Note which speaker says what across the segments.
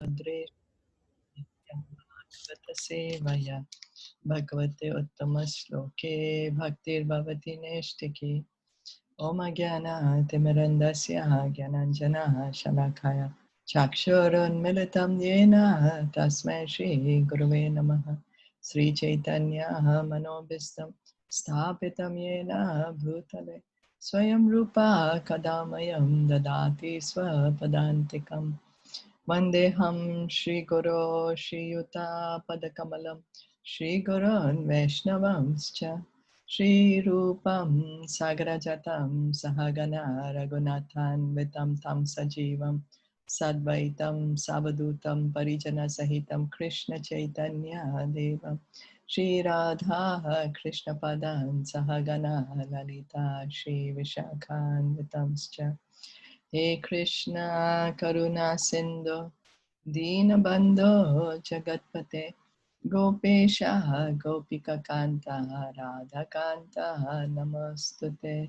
Speaker 1: Padre Bhagavata Sevaya Bhagavate Uttamasloke Bhaktir Bhavati Neshtiki Om Jnana Timirandasya Jnananjana Shalakaya Chakshuran Militam Yena Tasmai Shri Guruve Namaha Sri Caitanya Manobhistam Sthapitam Yena Bhutale Swayam Rupa Kadamayam Dadati Swapadantikam Vandeham Shri Guru Shri Yuta Padakamalam Shri Gurun Vaishnavamscha Shri Rupam Sagarajatam Sahagana Raghunathan Vitam Tam Sajivam Sadvaitam Savadutam Parijana Sahitam Krishna Chaitanya Devam Shri Radha Krishna Padan Sahagana Lalita Shri Vishakhan Vitamscha He Krishna Karuna Sindhu Dinabandho Jagatpate Gopesha Gopika Kanta Radha Kanta Namostute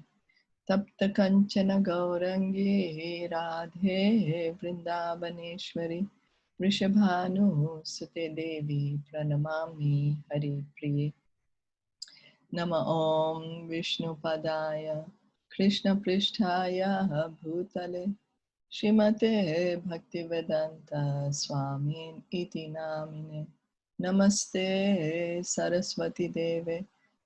Speaker 1: Tapta Kanchana Gaurangi Radhe Vrindavaneshwari Vrishabhanu Sute Devi Pranamami Hari Priye Nama Om Vishnu Padaya Krishna Pristhaya Bhutale Shrimate Bhaktivedanta Swamin Iti Namine Namaste Saraswati Deve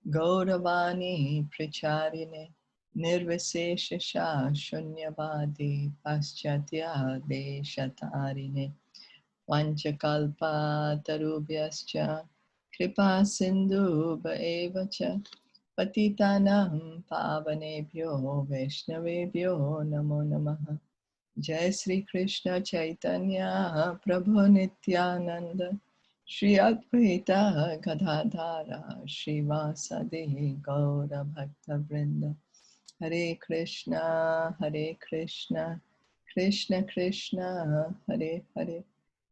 Speaker 1: Gauravani Pracharine Nirviseshasha Shunyavadi Paschatya Deshatarine Vanchakalpa Tarubhyascha Kripa Sindhu Bhaevacha Patitanam Pavanebhyo Vaishnavebhyo Namo Namaha Jai Sri Krishna Chaitanya Prabhu Nityananda Shri Advaita Gadadhara Shri Vasadi Gaura Bhakta Vrinda Hare Krishna Krishna Krishna Hare Hare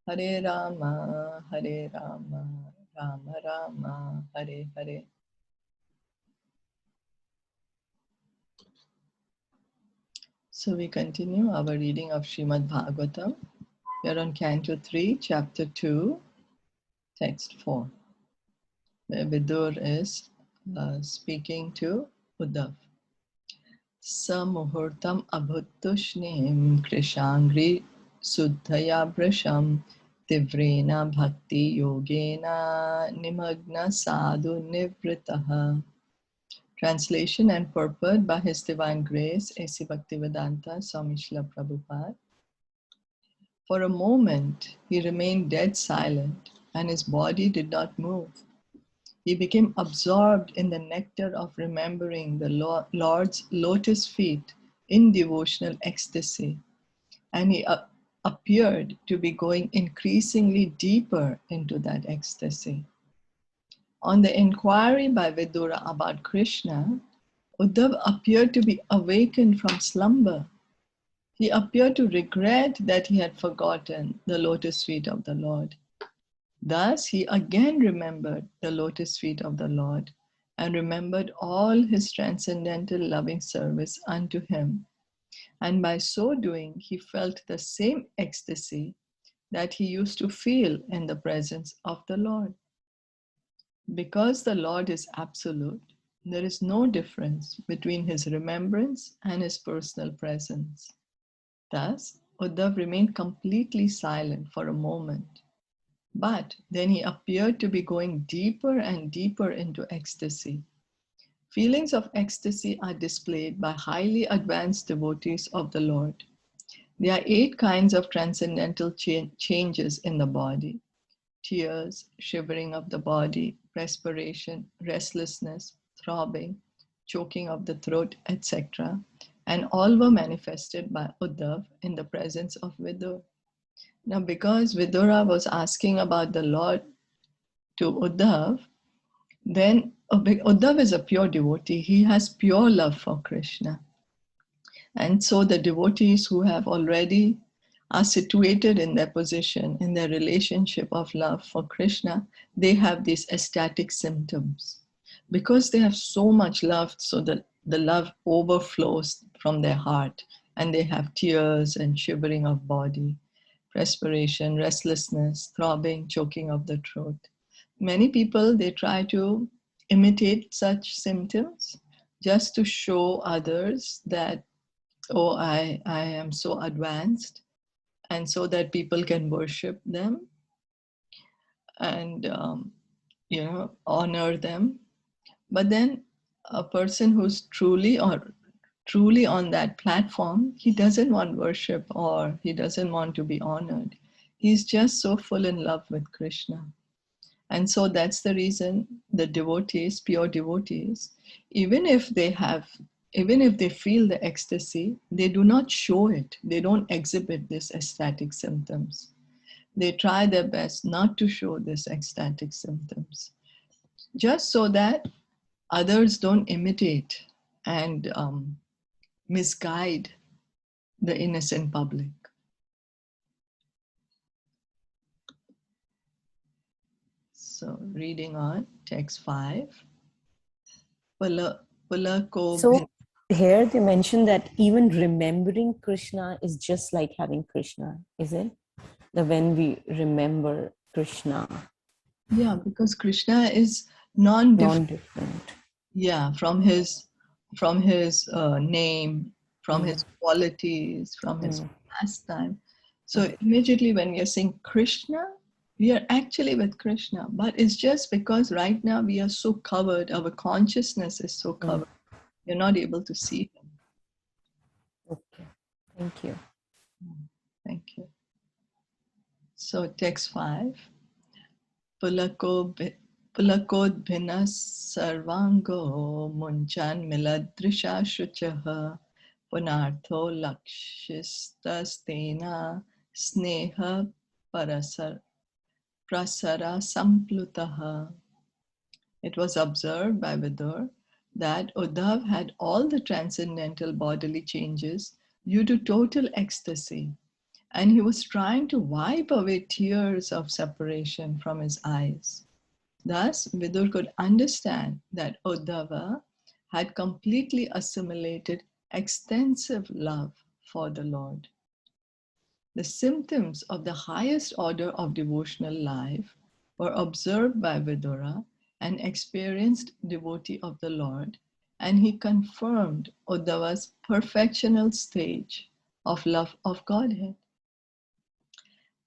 Speaker 1: Hare Rama Rama Rama Hare Hare. So we continue our reading of Srimad Bhagavatam. We are on Canto 3, Chapter 2, Text 4, where Vidur is speaking to Uddhav. Samuhurtam abhuttushnim krishangri suddhaya brasham tivrena bhakti yogena nimagna sadhu nivritaha. Translation and purport by His Divine Grace, A.C. Bhaktivedanta Swami Srila Prabhupada. For a moment, he remained dead silent, and his body did not move. He became absorbed in the nectar of remembering the Lord's lotus feet in devotional ecstasy, and he appeared to be going increasingly deeper into that ecstasy. On the inquiry by Vidura about Krishna, Uddhav appeared to be awakened from slumber. He appeared to regret that he had forgotten the lotus feet of the Lord. Thus, he again remembered the lotus feet of the Lord and remembered all his transcendental loving service unto him. And by so doing, he felt the same ecstasy that he used to feel in the presence of the Lord. Because the Lord is absolute, there is no difference between his remembrance and his personal presence. Thus, Uddhav remained completely silent for a moment. But then he appeared to be going deeper and deeper into ecstasy. Feelings of ecstasy are displayed by highly advanced devotees of the Lord. There are 8 kinds of transcendental changes in the body: tears, shivering of the body, respiration, restlessness, throbbing, choking of the throat, etc. And all were manifested by Uddhav in the presence of Vidur. Now, because Vidura was asking about the Lord to Uddhav, then Uddhav is a pure devotee. He has pure love for Krishna. And so the devotees who have already are situated in their position, in their relationship of love for Krishna, they have these ecstatic symptoms. Because they have so much love, so that the love overflows from their heart, and they have tears and shivering of body, respiration, restlessness, throbbing, choking of the throat. Many people, they try to imitate such symptoms just to show others that, oh, I am so advanced, and so that people can worship them and, honor them. But then a person who's truly on that platform, he doesn't want worship or he doesn't want to be honored. He's just so full in love with Krishna. And so that's the reason the devotees, pure devotees, even if they feel the ecstasy, they do not show it. They don't exhibit these ecstatic symptoms. They try their best not to show these ecstatic symptoms, just so that others don't imitate and misguide the innocent public. So reading on, text 5.
Speaker 2: So here they mention that even remembering Krishna is just like having Krishna, is it? That when we remember Krishna.
Speaker 1: Yeah, because Krishna is non-different. Yeah, from his name, from his qualities, from his pastime. So immediately when we are saying Krishna, we are actually with Krishna. But it's just because right now we are so covered, our consciousness is so covered, you're not able to see him.
Speaker 2: Okay, thank you.
Speaker 1: Thank you. So text 5. Pulakodbhina sarvango munchan miladrisha shuchaha punartho lakshistastena sneha prasara samplutaha. It was observed by Vidur that Uddhav had all the transcendental bodily changes due to total ecstasy, and he was trying to wipe away tears of separation from his eyes. Thus, Vidur could understand that Uddhava had completely assimilated extensive love for the Lord. The symptoms of the highest order of devotional life were observed by Vidura, an experienced devotee of the Lord, and he confirmed Uddhava's perfectional stage of love of Godhead.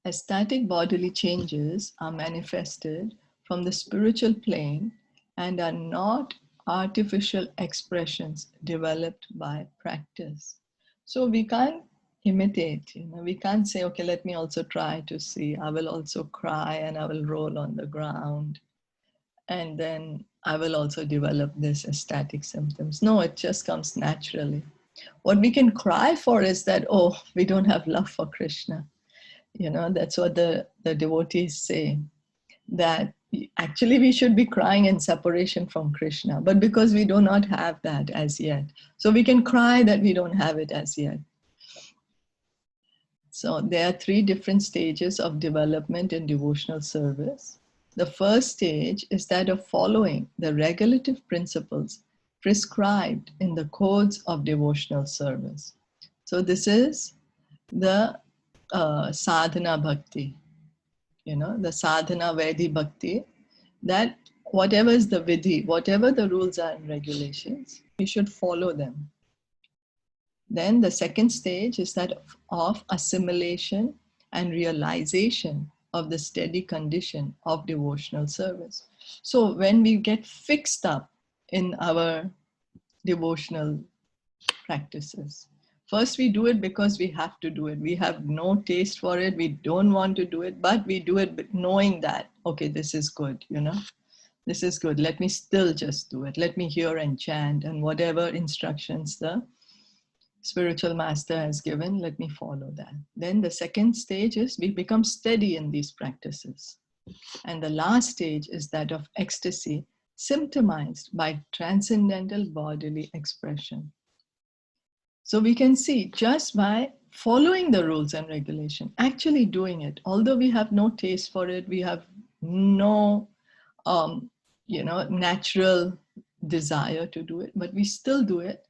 Speaker 1: Ecstatic bodily changes are manifested from the spiritual plane and are not artificial expressions developed by practice. So we can't imitate, we can't say, okay, let me also try to see. I will also cry and I will roll on the ground. And then I will also develop this ecstatic symptoms. No, it just comes naturally. What we can cry for is that, oh, we don't have love for Krishna. That's what the devotees say, that actually we should be crying in separation from Krishna, but because we do not have that as yet. So we can cry that we don't have it as yet. So there are 3 different stages of development in devotional service. The first stage is that of following the regulative principles prescribed in the codes of devotional service. So this is the sadhana bhakti, the sadhana Vaidhi bhakti, that whatever is the vidhi, whatever the rules are and regulations, we should follow them. Then the second stage is that of assimilation and realization of the steady condition of devotional service. So when we get fixed up in our devotional practices, first we do it because we have to do it. We have no taste for it. We don't want to do it, but we do it knowing that, okay, this is good, this is good. Let me still just do it. Let me hear and chant, and whatever instructions the spiritual master has given, let me follow that. Then the second stage is we become steady in these practices. And the last stage is that of ecstasy, symptomized by transcendental bodily expression. So we can see just by following the rules and regulation, actually doing it, although we have no taste for it, we have no natural desire to do it, but we still do it.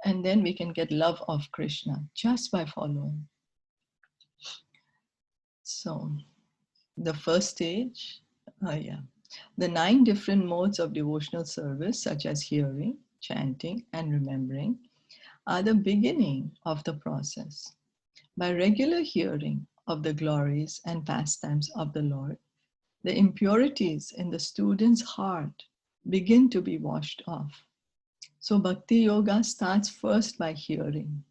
Speaker 1: And then we can get love of Krishna just by following. So the first stage, the 9 different modes of devotional service, such as hearing, chanting, and remembering, are the beginning of the process. By regular hearing of the glories and pastimes of the Lord, the impurities in the student's heart begin to be washed off. So Bhakti Yoga starts first by hearing,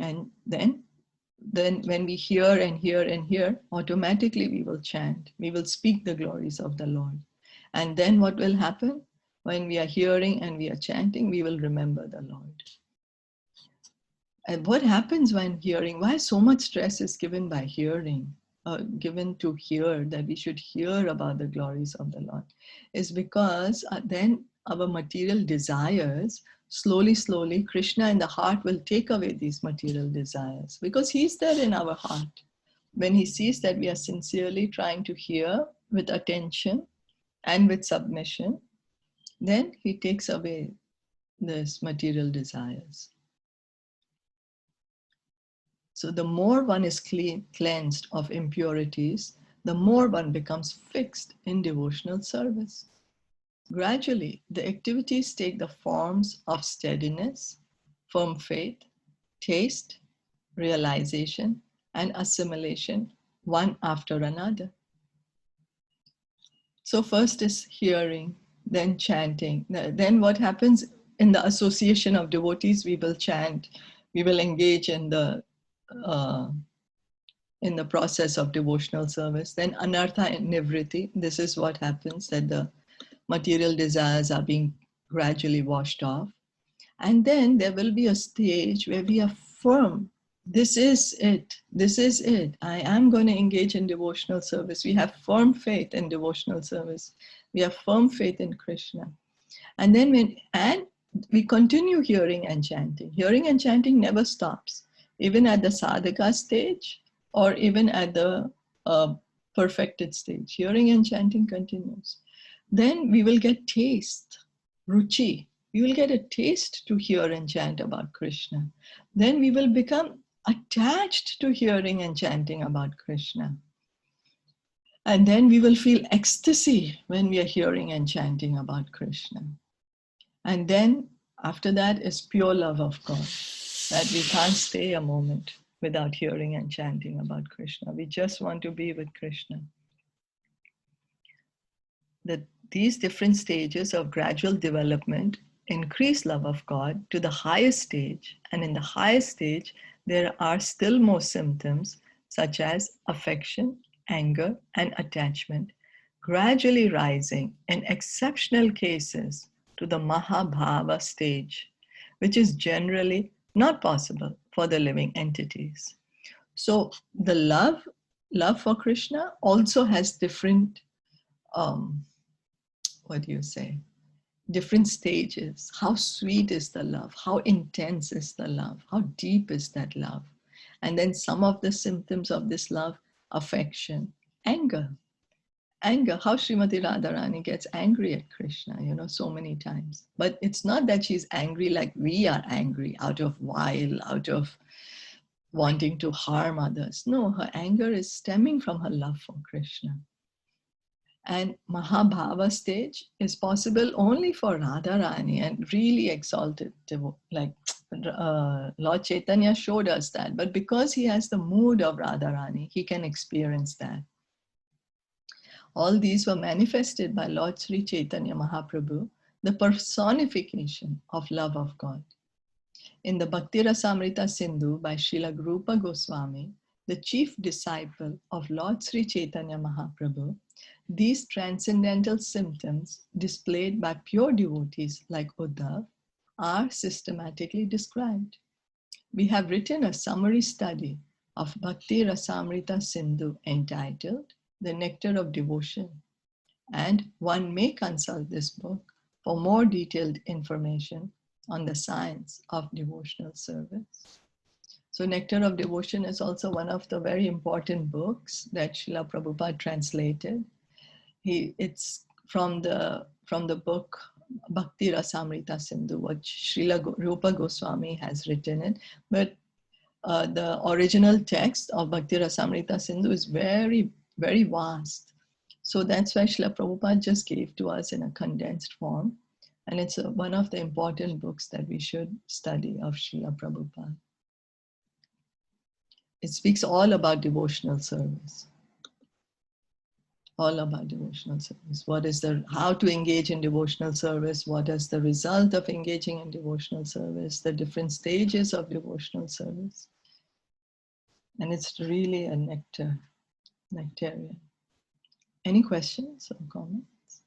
Speaker 1: and then when we hear and hear and hear, automatically we will chant. We will speak the glories of the Lord. And then what will happen? When we are hearing and we are chanting, we will remember the Lord. And what happens when hearing? Why so much stress is given by hearing, given to hear, that we should hear about the glories of the Lord, is because then our material desires, slowly, Krishna in the heart will take away these material desires, because he's there in our heart. When he sees that we are sincerely trying to hear with attention and with submission, then he takes away these material desires. So the more one is cleansed of impurities, the more one becomes fixed in devotional service. Gradually, the activities take the forms of steadiness, firm faith, taste, realization, and assimilation, one after another. So first is hearing, then chanting. Then what happens in the association of devotees? We will chant, we will engage in the process of devotional service. Then anartha and nivritti, this is what happens, that the material desires are being gradually washed off. And then there will be a stage where we are firm. This is it. This is it. I am going to engage in devotional service. We have firm faith in devotional service. We have firm faith in Krishna. And then we continue hearing and chanting. Hearing and chanting never stops, even at the sadhaka stage or even at the perfected stage. Hearing and chanting continues. Then we will get taste, ruchi. We will get a taste to hear and chant about Krishna. Then we will become attached to hearing and chanting about Krishna. And then we will feel ecstasy when we are hearing and chanting about Krishna. And then after that is pure love of God, that we can't stay a moment without hearing and chanting about Krishna. We just want to be with Krishna. These different stages of gradual development increase love of God to the highest stage. And in the highest stage, there are still more symptoms such as affection, anger, and attachment, gradually rising in exceptional cases to the Mahabhava stage, which is generally not possible for the living entities. So the love for Krishna also has different, different stages. How sweet is the love? How intense is the love? How deep is that love? And then some of the symptoms of this love: affection, anger. Anger, how Srimati Radharani gets angry at Krishna, so many times. But it's not that she's angry like we are angry, out of wile, out of wanting to harm others. No, her anger is stemming from her love for Krishna. And Mahabhava stage is possible only for Radharani and really exalted, like Lord Caitanya showed us that. But because he has the mood of Radharani, he can experience that. All these were manifested by Lord Sri Chaitanya Mahaprabhu, the personification of love of God. In the Bhakti Rasamrita Sindhu by Srila Rupa Goswami, the chief disciple of Lord Sri Chaitanya Mahaprabhu, these transcendental symptoms displayed by pure devotees like Uddhav are systematically described. We have written a summary study of Bhakti Rasamrita Sindhu entitled The Nectar of Devotion, and one may consult this book for more detailed information on the science of devotional service. So Nectar of Devotion is also one of the very important books that Srila Prabhupada translated. It's from the book Bhakti Rasamrita Sindhu, what Srila Rupa Goswami has written it. But the original text of Bhakti Rasamrita Sindhu is very, very vast. So that's why Srila Prabhupada just gave to us in a condensed form. And it's one of the important books that we should study of Srila Prabhupada. It speaks all about devotional service. All about devotional service. What is how to engage in devotional service? What is the result of engaging in devotional service? The different stages of devotional service. And it's really a nectarian. Any questions or comments?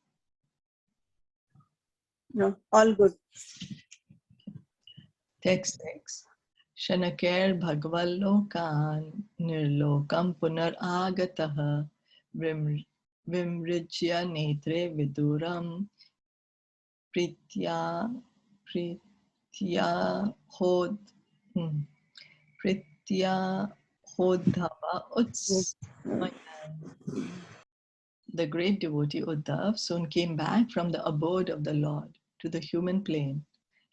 Speaker 3: No, all good.
Speaker 1: Text 6. Shanaker Bhagavalokan Nirlokam Punar Agataha Vimrijya Netre Viduram Pritya Hodhava Utsmayan. The great devotee Uddhav soon came back from the abode of the Lord to the human plane,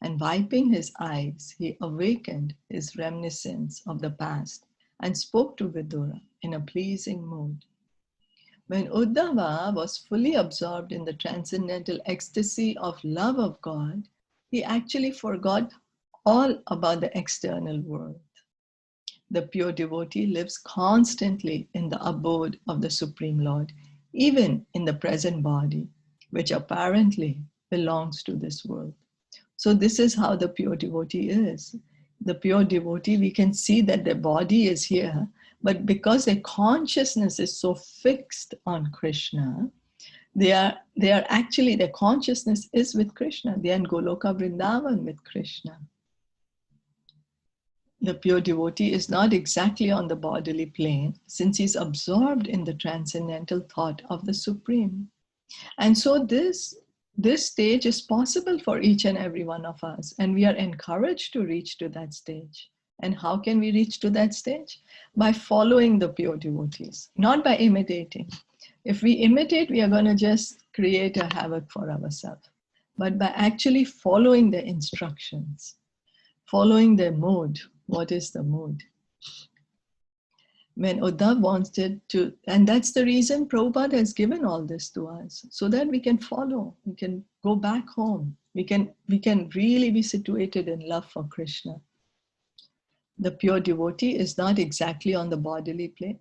Speaker 1: and wiping his eyes, he awakened his reminiscence of the past and spoke to Vidura in a pleasing mood. When Uddhava was fully absorbed in the transcendental ecstasy of love of God, he actually forgot all about the external world. The pure devotee lives constantly in the abode of the Supreme Lord, even in the present body, which apparently belongs to this world. So this is how the pure devotee is. The pure devotee, we can see that their body is here, but because their consciousness is so fixed on Krishna, their consciousness is with Krishna. They are in Goloka Vrindavan with Krishna. The pure devotee is not exactly on the bodily plane, since he's absorbed in the transcendental thought of the Supreme. And so this stage is possible for each and every one of us, and we are encouraged to reach to that stage. And how can we reach to that stage? By following the pure devotees, not by imitating. If we imitate, we are going to just create a havoc for ourselves. But by actually following the instructions, following their mood. What is the mood? When Uddhav wanted to, and that's the reason Prabhupada has given all this to us, so that we can follow, we can go back home, we can really be situated in love for Krishna. The pure devotee is not exactly on the bodily plane.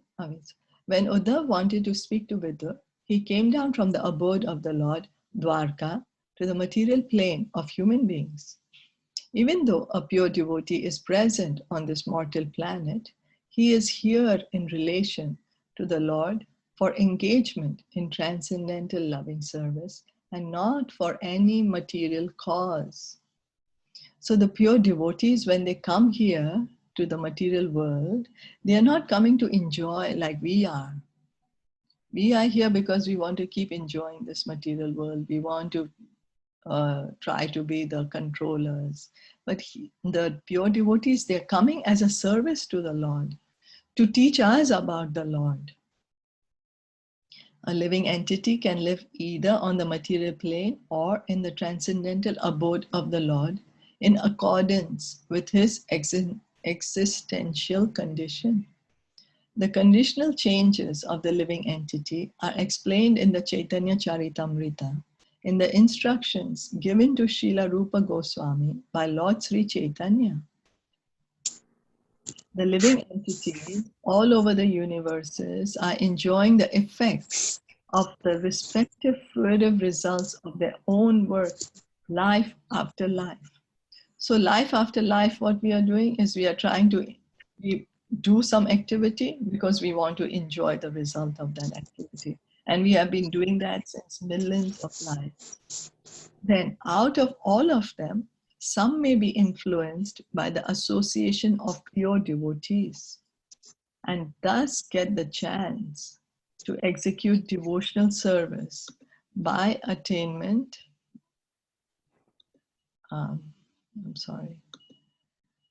Speaker 1: When Uddhav wanted to speak to Vidur, he came down from the abode of the Lord, Dwarka, to the material plane of human beings. Even though a pure devotee is present on this mortal planet, he is here in relation to the Lord for engagement in transcendental loving service and not for any material cause. So the pure devotees, when they come here to the material world, they are not coming to enjoy like we are. We are here because we want to keep enjoying this material world. We want to try to be the controllers. But the pure devotees, they're coming as a service to the Lord, to teach us about the Lord. A living entity can live either on the material plane or in the transcendental abode of the Lord in accordance with his existential condition. The conditional changes of the living entity are explained in the Caitanya Caritamrta, in the instructions given to Srila Rupa Goswami by Lord Sri Caitanya. The living entities all over the universes are enjoying the effects of the respective fruitive results of their own work, life after life. So life after life, what we are doing is we are trying to do some activity because we want to enjoy the result of that activity. And we have been doing that since millions of lives. Then out of all of them, some may be influenced by the association of pure devotees and thus get the chance to execute devotional service by attainment,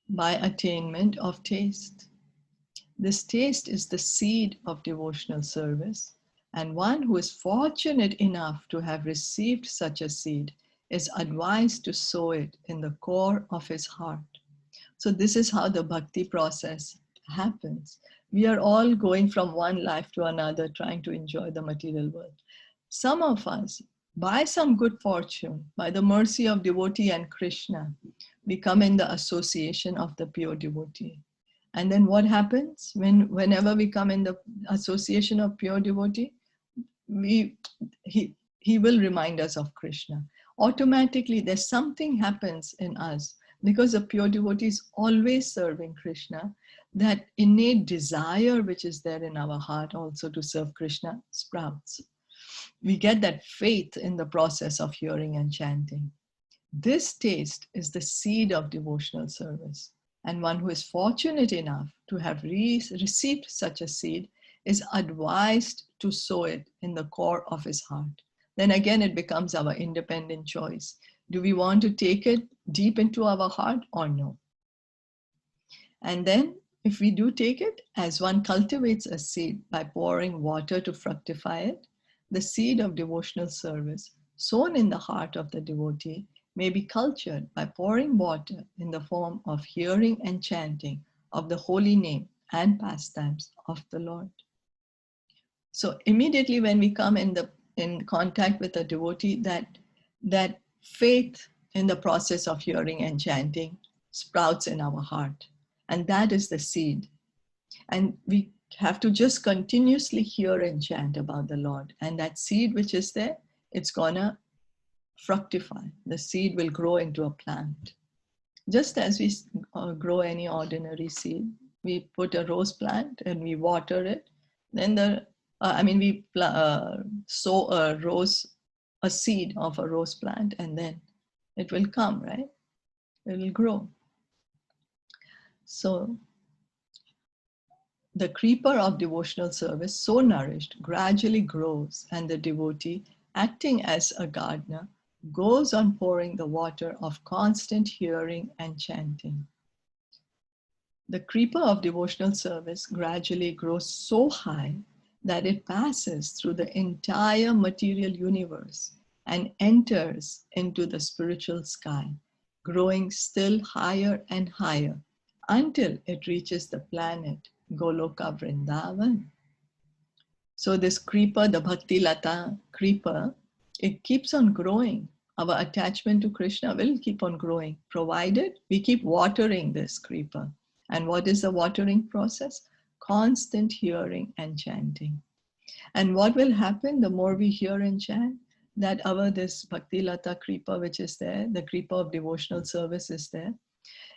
Speaker 1: by attainment of taste. This taste is the seed of devotional service, and one who is fortunate enough to have received such a seed is advised to sow it in the core of his heart. So this is how the bhakti process happens. We are all going from one life to another, trying to enjoy the material world. Some of us, by some good fortune, by the mercy of devotee and Krishna, we come in the association of the pure devotee. And then what happens whenever we come in the association of pure devotee? He will remind us of Krishna. Automatically, there's something happens in us because the pure devotee is always serving Krishna. That innate desire which is there in our heart also to serve Krishna sprouts. We get that faith in the process of hearing and chanting. This taste is the seed of devotional service. And one who is fortunate enough to have received such a seed is advised to sow it in the core of his heart. Then again, it becomes our independent choice. Do we want to take it deep into our heart or no? And then if we do take it, as one cultivates a seed by pouring water to fructify it, the seed of devotional service sown in the heart of the devotee may be cultured by pouring water in the form of hearing and chanting of the holy name and pastimes of the Lord. So immediately when we come in contact with a devotee, that faith in the process of hearing and chanting sprouts in our heart. And that is the seed. And we have to just continuously hear and chant about the Lord. And that seed which is there, it's gonna fructify. The seed will grow into a plant. Just as we grow any ordinary seed, we put a rose plant and we water it. Then we sow a seed of a rose plant, and then it will come, right? It will grow. So the creeper of devotional service, so nourished, gradually grows, and the devotee, acting as a gardener, goes on pouring the water of constant hearing and chanting. The creeper of devotional service gradually grows so high that it passes through the entire material universe and enters into the spiritual sky, growing still higher and higher until it reaches the planet Goloka Vrindavan. So this creeper, the Bhakti Lata creeper, it keeps on growing. Our attachment to Krishna will keep on growing, provided we keep watering this creeper. And what is the watering process? Constant hearing and chanting. And what will happen the more we hear and chant? That this Bhakti Lata creeper which is there, the creeper of devotional service is there,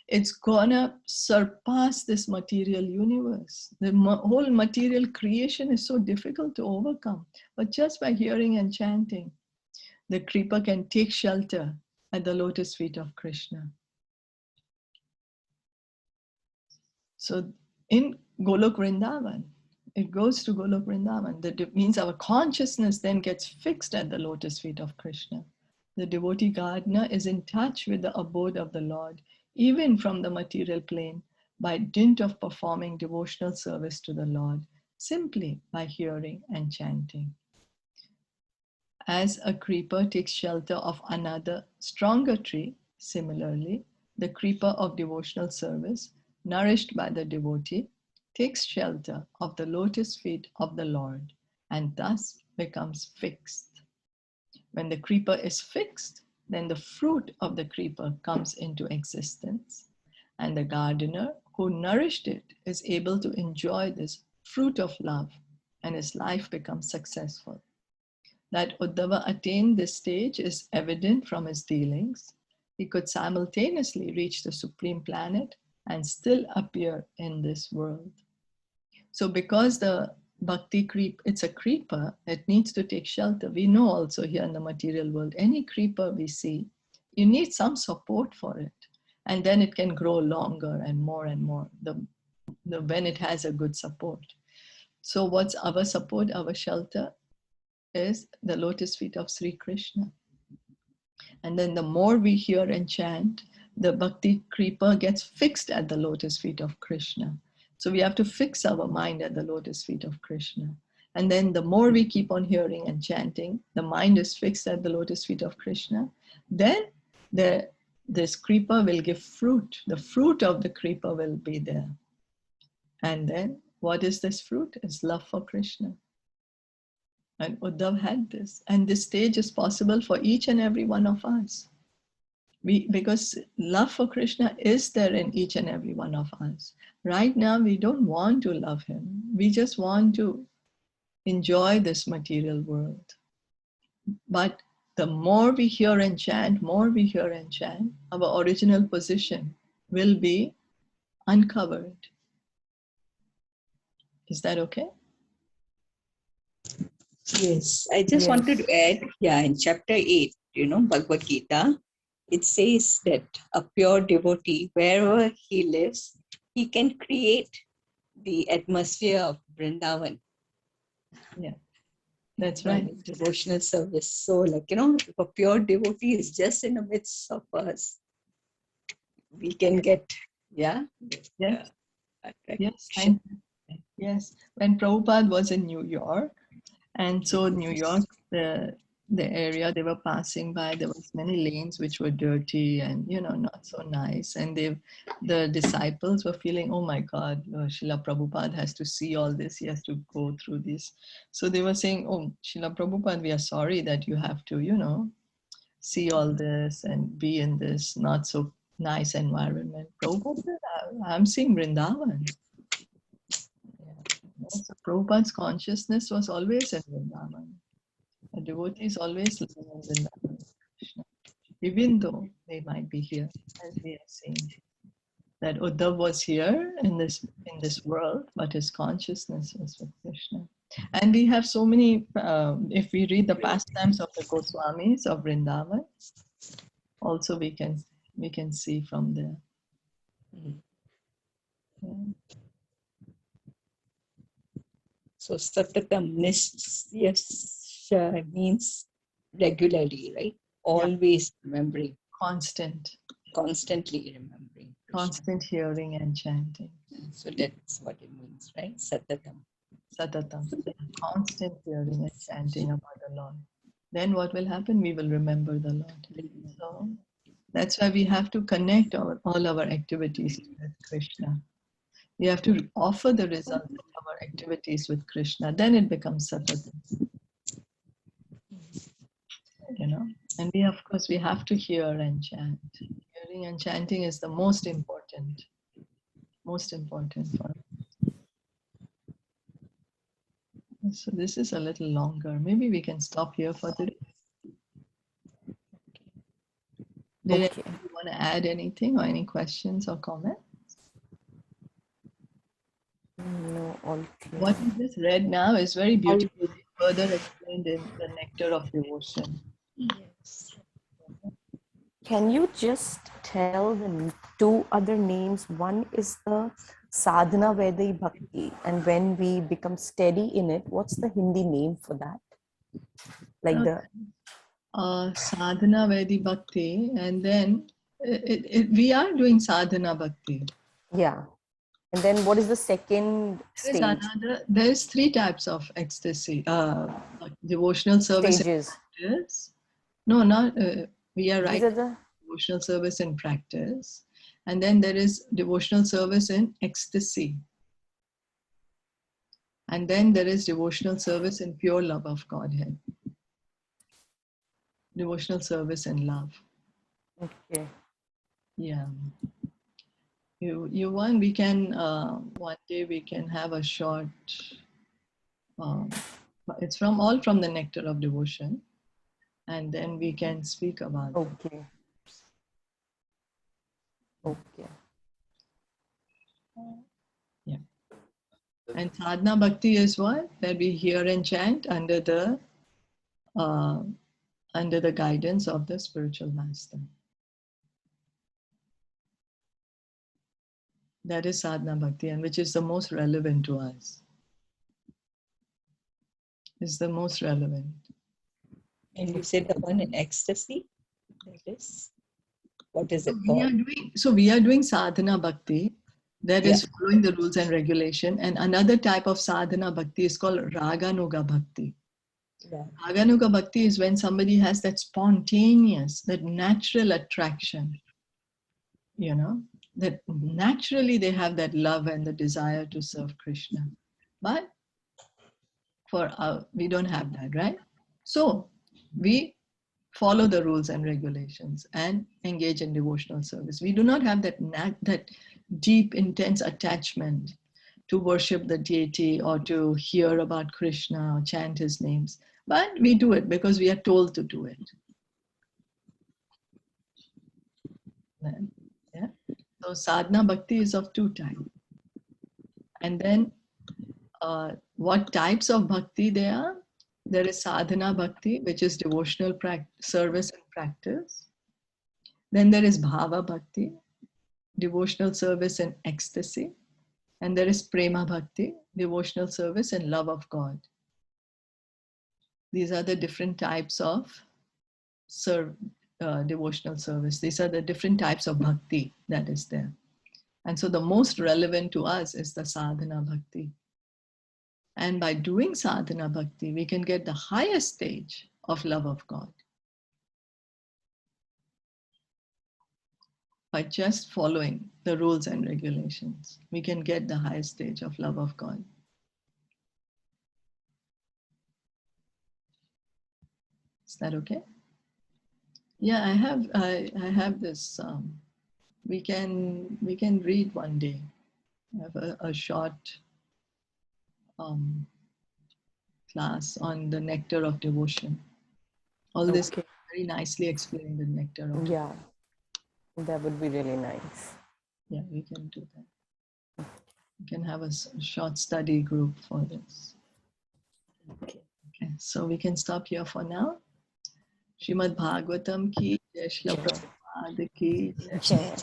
Speaker 1: it's gonna surpass this material universe. The whole material creation is so difficult to overcome. But just by hearing and chanting, the creeper can take shelter at the lotus feet of Krishna. So in Golok Vrindavan, it goes to Golok Vrindavan. That means our consciousness then gets fixed at the lotus feet of Krishna. The devotee gardener is in touch with the abode of the Lord, even from the material plane, by dint of performing devotional service to the Lord, simply by hearing and chanting. As a creeper takes shelter of another stronger tree, similarly, the creeper of devotional service, nourished by the devotee, takes shelter of the lotus feet of the Lord and thus becomes fixed. When the creeper is fixed, then the fruit of the creeper comes into existence, and the gardener who nourished it is able to enjoy this fruit of love, and his life becomes successful. That Uddhava attained this stage is evident from his dealings. He could simultaneously reach the supreme planet and still appear in this world. So because the bhakti it's a creeper, it needs to take shelter. We know also here in the material world, any creeper we see, you need some support for it. And then it can grow longer and more, when it has a good support. So what's our support, our shelter? Is the lotus feet of Sri Krishna. And then the more we hear and chant, the bhakti creeper gets fixed at the lotus feet of Krishna. So we have to fix our mind at the lotus feet of Krishna. And then the more we keep on hearing and chanting, the mind is fixed at the lotus feet of Krishna. Then the this creeper will give fruit. The fruit of the creeper will be there. And then what is this fruit? It's love for Krishna. And Uddhav had this. And this stage is possible for each and every one of us. Because love for Krishna is there in each and every one of us. Right now, we don't want to love him. We just want to enjoy this material world. But the more we hear and chant, our original position will be uncovered. Is that okay?
Speaker 3: Yes, I just wanted to add, in chapter 8, Bhagavad Gita, it says that a pure devotee, wherever he lives, he can create the atmosphere of Vrindavan.
Speaker 1: Yeah, that's right.
Speaker 3: Devotional service. So, if a pure devotee is just in the midst of us, we can get,
Speaker 1: Yes. Yes.
Speaker 3: attraction.
Speaker 1: Yes. When Prabhupada was in New York, and so New York, the area they were passing by, there was many lanes which were dirty and not so nice, and the disciples were feeling, oh my God, Srila Prabhupada has to see all this, he has to go through this. So they were saying, oh Srila Prabhupada, we are sorry that you have to see all this and be in this not so nice environment. Prabhupada said, I'm seeing Vrindavan. So Prabhupada's consciousness was always in Vrindavan. A devotee is always living in Vrindavan, Krishna, even though they might be here, as we have seen. That Uddhav was here in this world, but his consciousness was with Krishna. And we have so many, if we read the pastimes of the Goswamis of Vrindavan, also we can see from there. Yeah.
Speaker 3: So Satatam means regularly, right? Always remembering. Constantly remembering.
Speaker 1: Constant hearing and chanting.
Speaker 3: So that's what it means, right? Satatam.
Speaker 1: Constant hearing and chanting about the Lord. Then what will happen? We will remember the Lord. So that's why we have to connect all our activities with Krishna. We have to offer the result of our activities with Krishna. Then it becomes satatam. And we, of course, we have to hear and chant. Hearing and chanting is the most important for us. So this is a little longer. Maybe we can stop here for today. Did you want to add anything or any questions or comments?
Speaker 2: No, all clear.
Speaker 1: What we just read now is very beautiful, further explained in the Nectar of Devotion.
Speaker 3: Yes.
Speaker 2: Can you just tell the two other names? One is the Sadhana Vedai Bhakti, and when we become steady in it, what's the Hindi name for that? Like the
Speaker 1: Sadhana Vedai Bhakti, and then we are doing Sadhana Bhakti.
Speaker 2: Yeah. And then what is the second stage?
Speaker 1: There's three types of ecstasy. Devotional service
Speaker 2: Stages.
Speaker 1: in practice. No, not we are right.
Speaker 2: These are
Speaker 1: Devotional service in practice. And then there is devotional service in ecstasy. And then there is devotional service in pure love of Godhead. Devotional service in love.
Speaker 2: Okay.
Speaker 1: Yeah. You want, we can, one day we can have a short, it's all from the Nectar of Devotion. And then we can speak about it.
Speaker 2: Okay.
Speaker 1: Yeah. And sadhana bhakti is what? That we hear and chant under the guidance of the spiritual master. That is sadhana bhakti, and which is the most relevant to us. Is the most relevant.
Speaker 3: And you said the one in ecstasy? That is, what is it called?
Speaker 1: We are doing sadhana bhakti. That is following the rules and regulation. And another type of sadhana bhakti is called raganuga bhakti. Yeah. Raganuga bhakti is when somebody has that spontaneous, that natural attraction you know, that naturally they have that love and the desire to serve Krishna. But we don't have that, right? So we follow the rules and regulations and engage in devotional service. We do not have that deep, intense attachment to worship the deity or to hear about Krishna or chant his names. But we do it because we are told to do it. Yeah. So sadhana bhakti is of two types. And then what types of bhakti there are? There is sadhana bhakti, which is devotional service and practice. Then there is bhava bhakti, devotional service and ecstasy. And there is prema bhakti, devotional service and love of God. These are the different types of devotional service. These are the different types of bhakti that is there. And so the most relevant to us is the sadhana bhakti. And by doing sadhana bhakti, we can get the highest stage of love of God. By just following the rules and regulations, we can get the highest stage of love of God. Is that okay? Yeah, I have this. We can read one day. I have a short class on the Nectar of Devotion. All this very nicely explained in Nectar of Devotion.
Speaker 2: Yeah, that would be really nice.
Speaker 1: Yeah, we can do that. We can have a short study group for this. Okay, so we can stop here for now. Srimad Bhagavatam ki, Jai Shila Prabhupada ki, Jai.